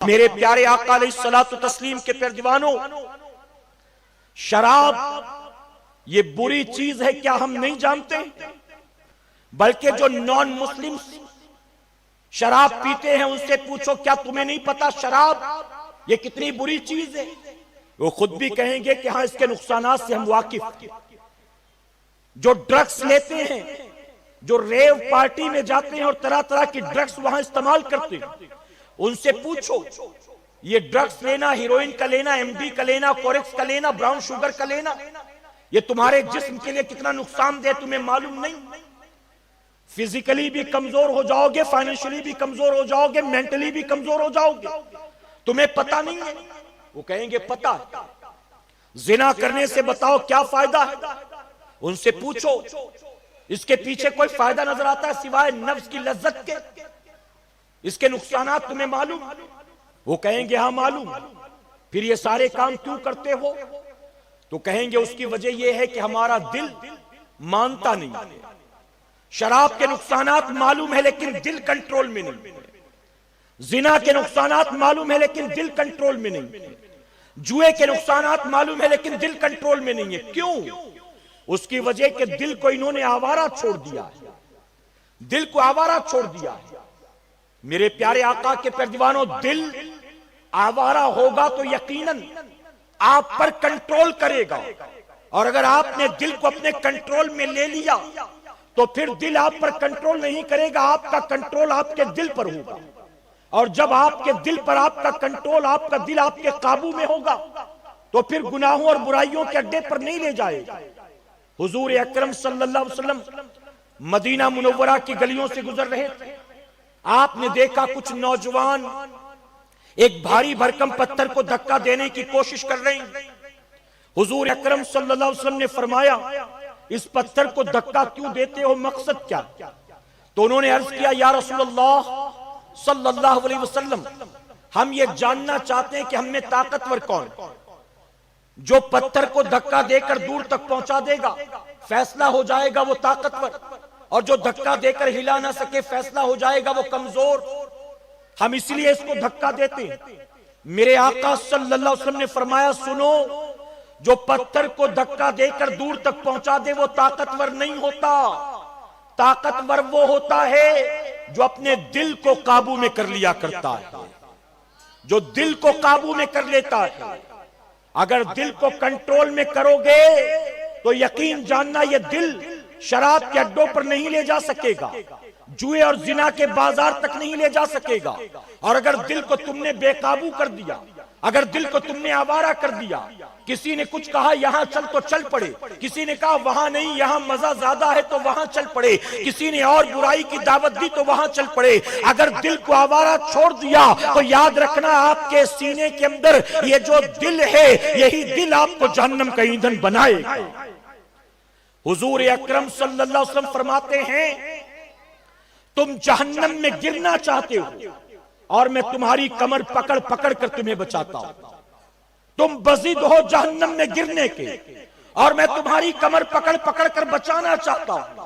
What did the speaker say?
میرے پیارے آقا علیہ الصلوۃ والتسلیم کے پیروانوں، شراب یہ بری چیز ہے کیا ہم نہیں جانتے؟ بلکہ جو نان مسلم شراب پیتے ہیں ان سے پوچھو کیا تمہیں نہیں پتا شراب یہ کتنی بری چیز ہے؟ وہ خود بھی کہیں گے کہ ہاں اس کے نقصانات سے ہم واقف ہیں۔ جو ڈرگس لیتے ہیں، جو ریو پارٹی میں جاتے ہیں اور طرح طرح کی ڈرگس وہاں استعمال کرتے ہیں، ان سے پوچھو یہ ڈرگس لینا، ہیروئن کا لینا، ایم ڈی کا لینا، کورکس کا لینا، براؤن شوگر کا لینا، یہ تمہارے جسم کے لیے کتنا نقصان دہ تمہیں معلوم نہیں؟ فزیکلی بھی کمزور ہو جاؤ گے، فائنینشلی بھی کمزور ہو جاؤ گے، مینٹلی بھی کمزور ہو جاؤ گے، تمہیں پتہ نہیں ہے؟ وہ کہیں گے پتہ۔ زنا کرنے سے بتاؤ کیا فائدہ ہے؟ ان سے پوچھو اس کے پیچھے کوئی فائدہ نظر آتا ہے سوائے نفس کی لذت کے؟ اس کے نقصانات تمہیں معلوم؟ وہ کہیں گے ہاں معلوم۔ پھر یہ سارے کام کیوں کرتے ہو؟ تو کہیں گے اس کی وجہ یہ ہے کہ ہمارا دل مانتا نہیں ہے۔ شراب کے نقصانات معلوم ہے لیکن دل کنٹرول میں نہیں ہے۔ زنا کے نقصانات معلوم ہے لیکن دل کنٹرول میں نہیں ہے۔ جوئے کے نقصانات معلوم ہے لیکن دل کنٹرول میں نہیں ہے۔ کیوں؟ اس کی وجہ کہ دل کو انہوں نے آوارہ چھوڑ دیا ہے، دل کو آوارہ چھوڑ دیا ہے۔ میرے پیارے آقا کے پیروانوں، دل آوارہ ہوگا تو یقیناً آپ پر کنٹرول کرے گا، اور اگر آپ نے دل کو اپنے کنٹرول میں لے لیا تو پھر دل آپ پر کنٹرول نہیں کرے گا، آپ کا کنٹرول آپ کے دل پر ہوگا، اور جب آپ کے دل پر آپ کا کنٹرول، آپ کا دل آپ کے قابو میں ہوگا تو پھر گناہوں اور برائیوں کے اڈے پر نہیں لے جائے گا۔ حضور اکرم صلی اللہ علیہ وسلم مدینہ منورہ کی گلیوں سے گزر رہے تھے، آپ نے دیکھا کچھ نوجوان ایک بھاری بھرکم پتھر کو دھکا دینے کی کوشش کر رہے ہیں۔ حضور اکرم صلی اللہ علیہ وسلم نے فرمایا اس پتھر کو دھکا کیوں دیتے ہو، مقصد کیا؟ تو انہوں نے عرض کیا یا رسول اللہ صلی اللہ علیہ وسلم، ہم یہ جاننا چاہتے ہیں کہ ہم میں طاقتور کون؟ جو پتھر کو دھکا دے کر دور تک پہنچا دے گا فیصلہ ہو جائے گا وہ طاقتور، اور جو دھکا دے کر ہلا نہ سکے فیصلہ ہو جائے گا وہ کمزور۔ ہم اس لیے اس کو دھکا دیتے ہیں۔ میرے آقا صلی اللہ علیہ وسلم نے فرمایا سنو، جو پتھر کو دھکا دے کر دور تک پہنچا دے وہ طاقتور نہیں ہوتا، طاقتور وہ ہوتا ہے جو اپنے دل کو قابو میں کر لیا کرتا ہے، جو دل کو قابو میں کر لیتا ہے۔ اگر دل کو کنٹرول میں کرو گے تو یقین جاننا یہ دل شراب کے اڈوں پر نہیں لے جا سکے گا، جوئے اور زنا کے بازار تک نہیں لے جا سکے گا، اور اگر دل کو تم نے بے قابو کر دیا، اگر دل کو تم نے آوارہ کر دیا، کسی نے کچھ کہا یہاں چل تو چل پڑے، کسی نے کہا وہاں نہیں یہاں مزہ زیادہ ہے تو وہاں چل پڑے، کسی نے اور برائی کی دعوت دی تو وہاں چل پڑے۔ اگر دل کو آوارہ چھوڑ دیا تو یاد رکھنا آپ کے سینے کے اندر یہ جو دل ہے یہی دل آپ کو جہنم کا ایندھن بنائے گا۔ حضور اکرم صلی اللہ علیہ وسلم فرماتے ہیں تم جہنم میں گرنا چاہتے ہو اور میں تمہاری کمر پکڑ پکڑ کر تمہیں بچاتا ہوں۔ تم بضد ہو جہنم میں گرنے کے اور میں تمہاری کمر پکڑ پکڑ کر بچانا چاہتا ہوں۔